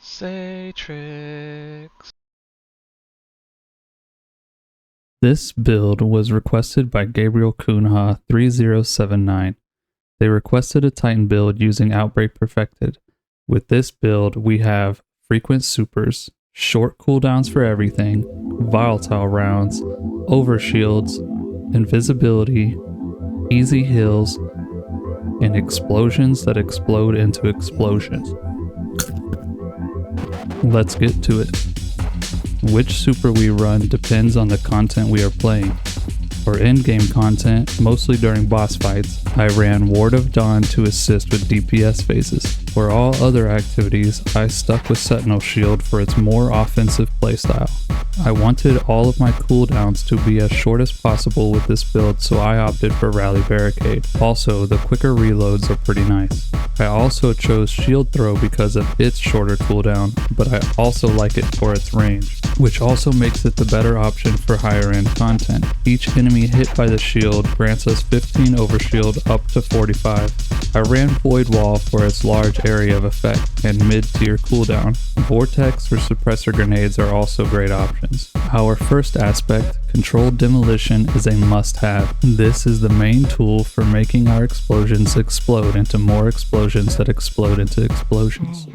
Say tricks. This build was requested by Gabriel Kunha 3079. They requested a Titan build using Outbreak Perfected. With this build, we have frequent supers, short cooldowns for everything, volatile rounds, overshields, invisibility, easy heals, and explosions that explode into explosions. Let's get to it. Which super we run depends on the content we are playing. For in-game content, mostly during boss fights, I ran Ward of Dawn to assist with DPS phases. For all other activities, I stuck with Sentinel Shield for its more offensive playstyle. I wanted all of my cooldowns to be as short as possible with this build, so I opted for Rally Barricade. Also, the quicker reloads are pretty nice. I also chose Shield Throw because of its shorter cooldown, but I also like it for its range, which also makes it the better option for higher end content. Each enemy hit by the shield grants us 15 overshield up to 45. I ran Void Wall for its large area of effect and mid-tier cooldown. Vortex or suppressor grenades are also great options. Our first aspect, Controlled Demolition, is a must-have. This is the main tool for making our explosions explode into more explosions that explode into explosions.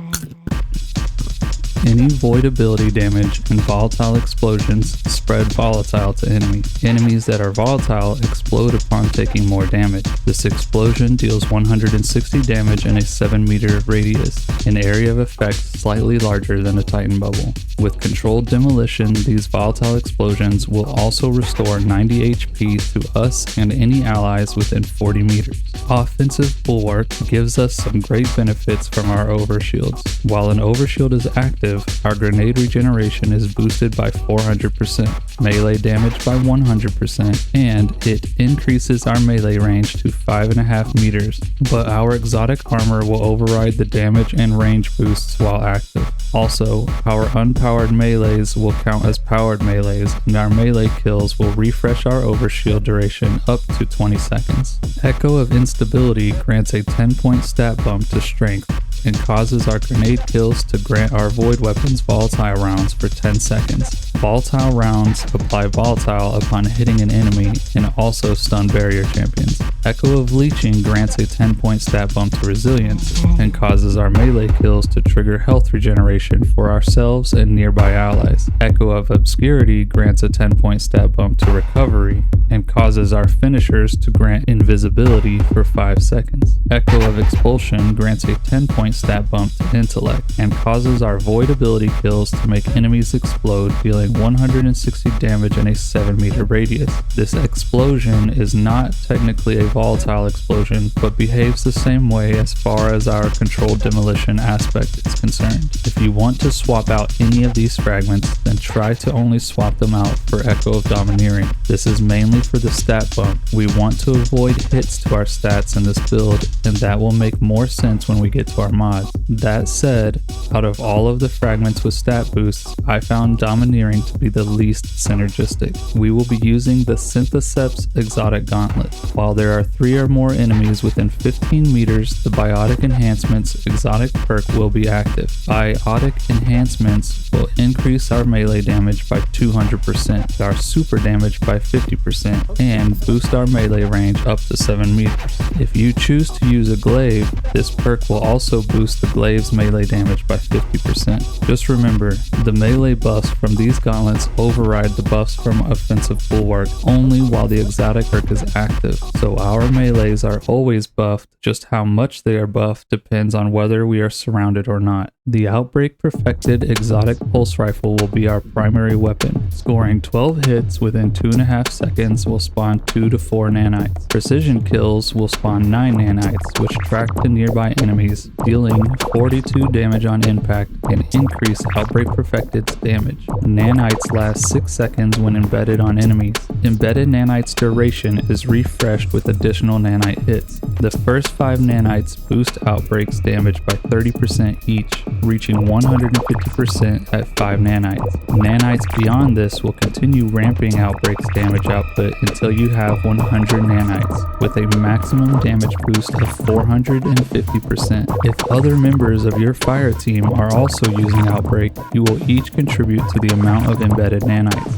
Any void ability damage and volatile explosions spread volatile to enemies. Enemies that are volatile explode upon taking more damage. This explosion deals 160 damage in a 7-meter radius, an area of effect slightly larger than a Titan bubble. With controlled demolition, these volatile explosions will also restore 90 HP to us and any allies within 40 meters. Offensive Bulwark gives us some great benefits from our overshields. While an overshield is active, our grenade regeneration is boosted by 400%, melee damage by 100%, and it increases our melee range to 5.5 meters, but our exotic armor will override the damage and range boosts while active. Also, our unpowered melees will count as powered melees, and our melee kills will refresh our overshield duration up to 20 seconds. Echo of Instability grants a 10-point stat bump to strength and causes our grenade kills to grant our void weapons volatile rounds for 10 seconds. Volatile rounds apply volatile upon hitting an enemy and also stun barrier champions. Echo of Leeching grants a 10-point stat bump to resilience and causes our melee kills to trigger health regeneration for ourselves and nearby allies. Echo of Obscurity grants a 10-point stat bump to recovery and causes our finishers to grant invisibility for 5 seconds. Echo of Expulsion grants a 10-point stat bump to intellect and causes our void ability kills to make enemies explode, dealing 160 damage in a 7-meter radius. This explosion is not technically a volatile explosion, but behaves the same way as far as our controlled demolition aspect is concerned. If you want to swap out any of these fragments, then try to only swap them out for Echo of Domineering. This is mainly for the stat bump. We want to avoid hits to our stats in this build, and that will make more sense when we get to our mods. That said, out of all of the fragments with stat boosts, I found Domineering to be the least synergistic. We will be using the Synthoceps Exotic Gauntlet. While there are 3 or more enemies within 15 meters, the Biotic Enhancements exotic perk will be active. Biotic Enhancements will increase our melee damage by 200%, our super damage by 50%, and boost our melee range up to 7 meters. If you choose to use a glaive, this perk will also boost the glaive's melee damage by 50%. Just remember, the melee buffs from these gauntlets override the buffs from offensive bulwark only while the exotic perk is active, so our melees are always buffed. Just how much they are buffed depends on whether we are surrounded or not. The Outbreak Perfected Exotic Pulse Rifle will be our primary weapon. Scoring 12 hits within 2.5 seconds will spawn 2 to 4 nanites. Precision kills will spawn 9 nanites, which track to nearby enemies, dealing 42 damage on impact and increase Outbreak Perfected's damage. Nanites last 6 seconds when embedded on enemies. Embedded nanites duration is refreshed with additional nanite hits. The first 5 nanites boost Outbreak's damage by 30% each. reaching 150% at 5 nanites. Nanites beyond this will continue ramping Outbreak's damage output until you have 100 nanites, with a maximum damage boost of 450%. If other members of your fire team are also using Outbreak, you will each contribute to the amount of embedded nanites.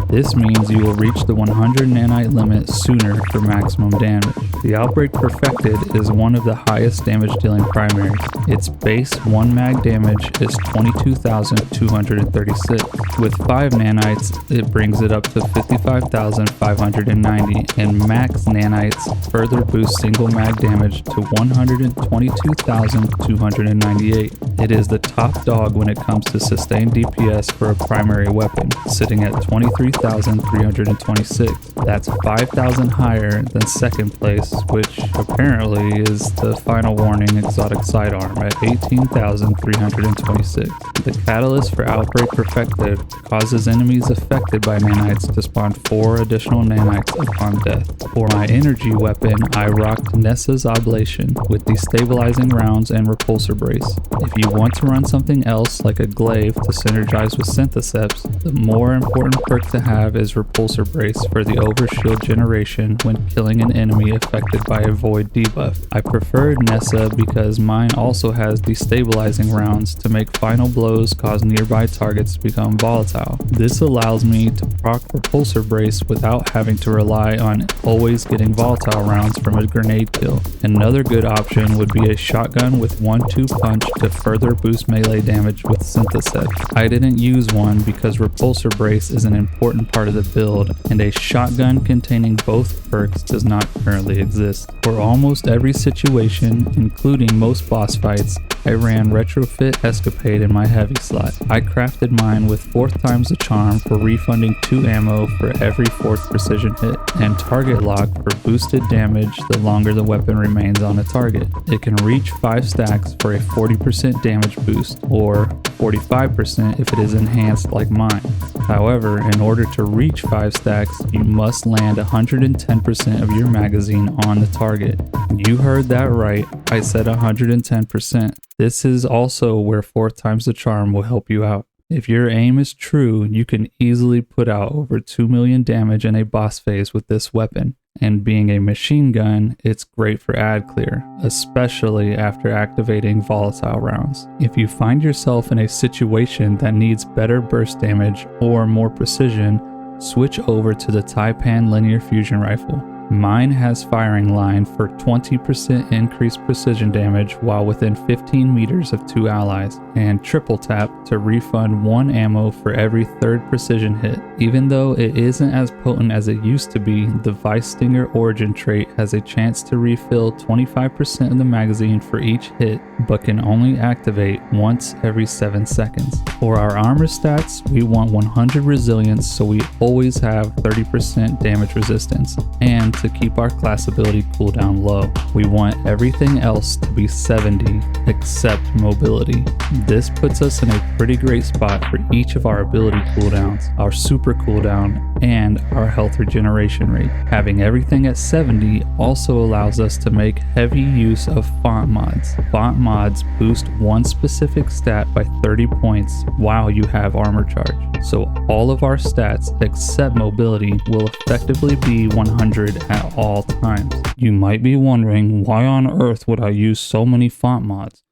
This means you will reach the 100 nanite limit sooner for maximum damage. The Outbreak Perfected is one of the highest damage dealing primaries. Its base 1 mag damage is 22,236. With 5 nanites, it brings it up to 55,590, and max nanites further boosts single mag damage to 122,298. It is the top dog when it comes to sustained DPS for a primary weapon, sitting at 23,326. That's 5,000 higher than second place, which apparently is the Final Warning exotic sidearm at 18,326. The catalyst for Outbreak Perfected causes enemies affected by nanites to spawn 4 additional nanites upon death. For my energy weapon, I rocked Nessa's Oblation with destabilizing rounds and repulsor brace. If you want to run something else like a glaive to synergize with Synthoceps, the more important perk to have is repulsor brace for the overshield generation when killing an enemy affected by a void debuff. I preferred Nessa because mine also has destabilizing rounds to make final blows cause nearby targets to become volatile. This allows me to proc repulsor brace without having to rely on always getting volatile rounds from a grenade kill. Another good option would be a shotgun with 1-2 punch to further boost melee damage with Synthoceps. I didn't use one because repulsor brace is an important part of the build, and a shotgun containing both perks does not currently exist. For almost every situation, including most boss fights, I ran Retrofit Escapade in my heavy slot. I crafted mine with 4th times the charm for refunding 2 ammo for every 4th precision hit, and target lock for boosted damage the longer the weapon remains on a target. It can reach 5 stacks for a 40% damage boost, or 45% if it is enhanced like mine. However, in order to reach 5 stacks, you must land 110% of your magazine on the target. You heard that right, I said 110%. This is also where 4th times the charm will help you out. If your aim is true, you can easily put out over 2 million damage in a boss phase with this weapon. And being a machine gun, it's great for ad clear, especially after activating volatile rounds. If you find yourself in a situation that needs better burst damage or more precision, switch over to the Taipan linear fusion rifle. Mine has firing line for 20% increased precision damage while within 15 meters of 2 allies, and triple tap to refund 1 ammo for every 3rd precision hit. Even though it isn't as potent as it used to be, the Vice Stinger origin trait has a chance to refill 25% of the magazine for each hit, but can only activate once every 7 seconds. For our armor stats, we want 100 resilience so we always have 30% damage resistance, and to keep our class ability cooldown low. We want everything else to be 70 except mobility. This puts us in a pretty great spot for each of our ability cooldowns, our super cooldown, and our health regeneration rate. Having everything at 70 also allows us to make heavy use of font mods. Font mods boost one specific stat by 30 points while you have armor charge. So all of our stats except mobility will effectively be 100 at all times. You might be wondering, why on earth would I use so many font mods?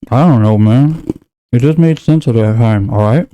I don't know, man. It just made sense at that time, alright?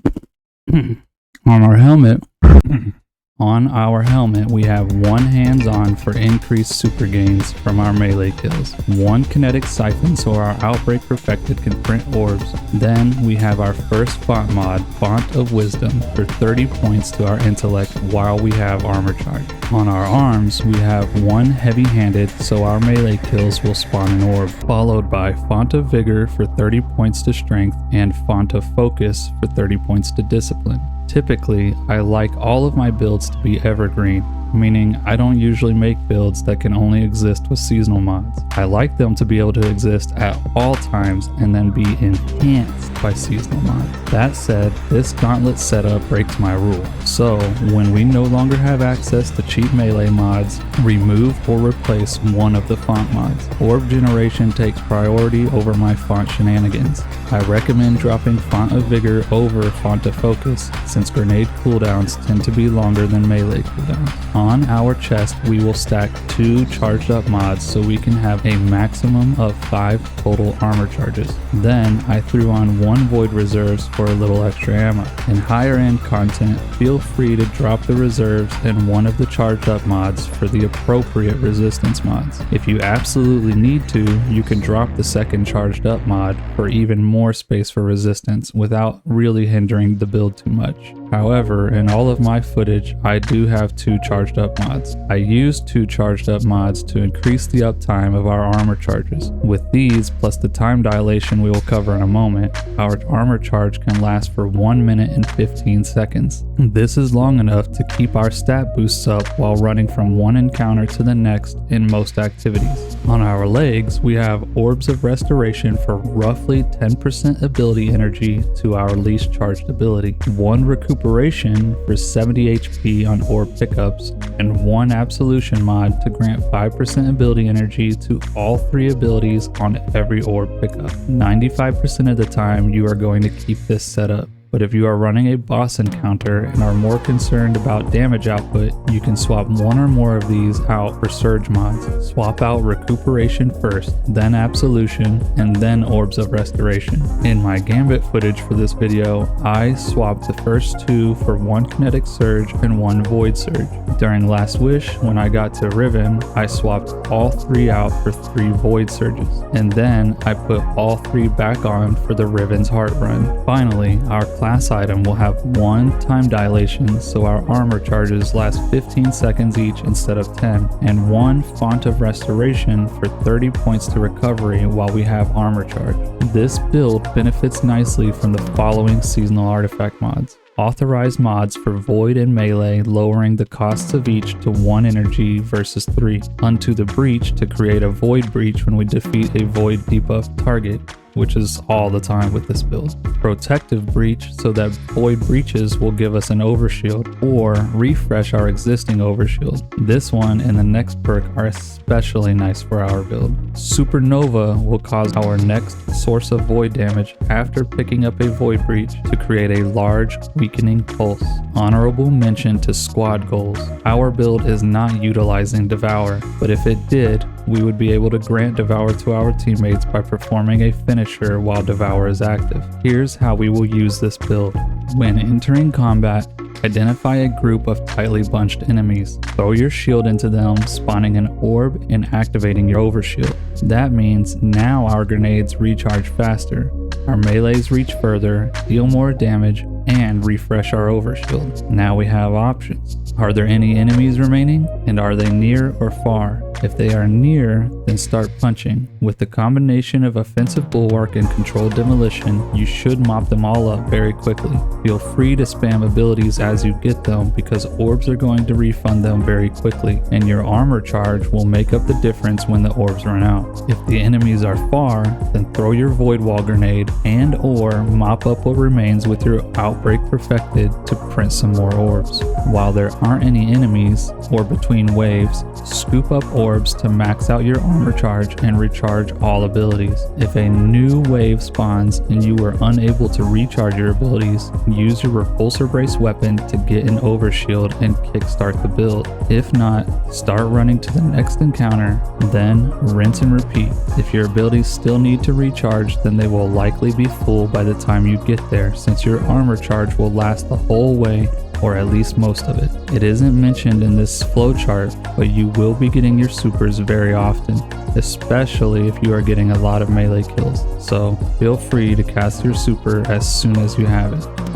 On our helmet, we have 1 hands-on for increased super gains from our melee kills, 1 kinetic siphon so our Outbreak Perfected can print orbs. Then we have our first font mod, Font of Wisdom, for 30 points to our intellect while we have armor charge. On our arms, we have 1 heavy-handed so our melee kills will spawn an orb, followed by Font of Vigor for 30 points to strength and Font of Focus for 30 points to discipline. Typically, I like all of my builds to be evergreen, meaning I don't usually make builds that can only exist with seasonal mods. I like them to be able to exist at all times and then be enhanced by seasonal mods. That said, this gauntlet setup breaks my rule. So when we no longer have access to cheap melee mods, remove or replace one of the font mods. Orb generation takes priority over my font shenanigans. I recommend dropping Font of Vigor over Font of Focus, since grenade cooldowns tend to be longer than melee cooldowns. On our chest, we will stack 2 charged up mods so we can have a maximum of 5 total armor charges. Then I threw on 1 void reserves for a little extra ammo. In higher end content, feel free to drop the reserves in one of the charged up mods for the appropriate resistance mods. If you absolutely need to, you can drop the second charged up mod for even more space for resistance without really hindering the build too much. However, in all of my footage, I do have 2 charged up mods. I use 2 charged up mods to increase the uptime of our armor charges. With these, plus the time dilation we will cover in a moment, our armor charge can last for 1 minute and 15 seconds. This is long enough to keep our stat boosts up while running from one encounter to the next in most activities. On our legs, we have Orbs of Restoration for roughly 10% ability energy to our least charged ability, 1 recuperation for 70 HP on orb pickups, and 1 absolution mod to grant 5% ability energy to all 3 abilities on every orb pickup. 95% of the time you are going to keep this setup. But if you are running a boss encounter and are more concerned about damage output, you can swap 1 or more of these out for surge mods. Swap out recuperation first, then absolution, and then orbs of restoration. In my gambit footage for this video, I swapped the first 2 for 1 kinetic surge and 1 void surge. During Last Wish, when I got to Riven, I swapped all 3 out for 3 void surges. And then I put all 3 back on for the Riven's Heart Run. Finally, our class item will have 1 time dilation, so our armor charges last 15 seconds each instead of 10, and 1 font of restoration for 30 points to recovery while we have armor charge. This build benefits nicely from the following seasonal artifact mods. Authorized mods for Void and Melee, lowering the costs of each to 1 energy versus 3. Unto the Breach to create a Void Breach when we defeat a Void debuff target, which is all the time with this build. Protective Breach, so that Void Breaches will give us an overshield or refresh our existing overshield. This one and the next perk are especially nice for our build. Supernova will cause our next source of void damage after picking up a Void Breach to create a large weakening pulse. Honorable mention to squad goals. Our build is not utilizing Devour, but if it did, we would be able to grant Devour to our teammates by performing a finisher while Devour is active. Here's how we will use this build. When entering combat, identify a group of tightly bunched enemies. Throw your shield into them, spawning an orb and activating your overshield. That means now our grenades recharge faster, our melees reach further, deal more damage, and refresh our overshield. Now we have options. Are there any enemies remaining? And are they near or far? If they are near, then start punching. With the combination of offensive bulwark and controlled demolition, you should mop them all up very quickly. Feel free to spam abilities as you get them because orbs are going to refund them very quickly, and your armor charge will make up the difference when the orbs run out. If the enemies are far, then throw your void wall grenade and or mop up what remains with your Outbreak Perfected to print some more orbs. While there aren't any enemies or between waves, scoop up orbs to max out your armor charge and recharge all abilities. If a new wave spawns and you are unable to recharge your abilities, use your repulsor brace weapon to get an overshield and kickstart the build. If not, start running to the next encounter, then rinse and repeat. If your abilities still need to recharge, then they will likely be full by the time you get there, since your armor charge will last the whole way, or at least most of it. It isn't mentioned in this flowchart, but you will be getting your supers very often, especially if you are getting a lot of melee kills, so feel free to cast your super as soon as you have it.